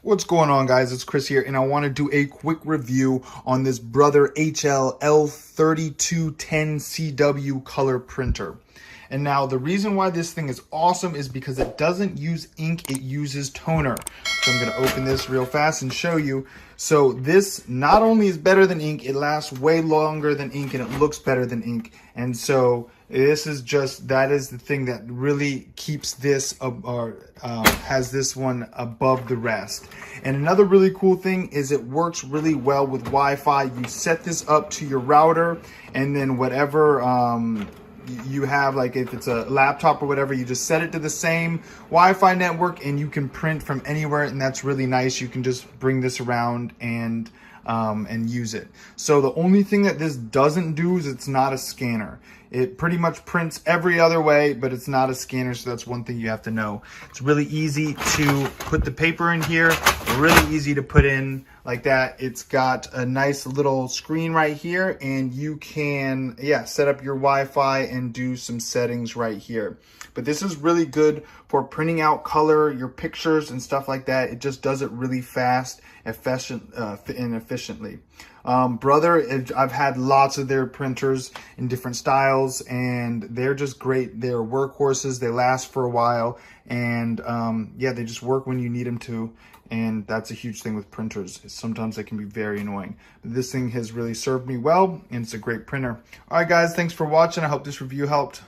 What's going on, guys? It's Chris here, and I want to do a quick review on this Brother HL L3210cw color printer. And now the reason why this thing is awesome is because it doesn't use ink, it uses toner. So I'm going to open this real fast and show you. So this not only is better than ink, it lasts way longer than ink, and it looks better than ink. And so this is just, that is the thing that really keeps this, has this one above the rest. And another really cool thing is it works really well with Wi-Fi. You set this up to your router, and then whatever you have, like if it's a laptop or whatever, you just set it to the same Wi-Fi network and you can print from anywhere, and that's really nice. You can just bring this around and use it. So the only thing that this doesn't do is it's not a scanner. It pretty much prints every other way, but it's not a scanner, so that's one thing you have to know. It's really easy to put the paper in here, really easy to put in like that. It's got a nice little screen right here, and you can, set up your Wi-Fi and do some settings right here. But this is really good for printing out color, your pictures and stuff like that. It just does it really fast, efficient, and efficiently. Brother, I've had lots of their printers in different styles, and they're just great. They're workhorses. They last for a while, and they just work when you need them to. And that's a huge thing with printers. Sometimes they can be very annoying. But this thing has really served me well, and it's a great printer. All right, guys, thanks for watching. I hope this review helped.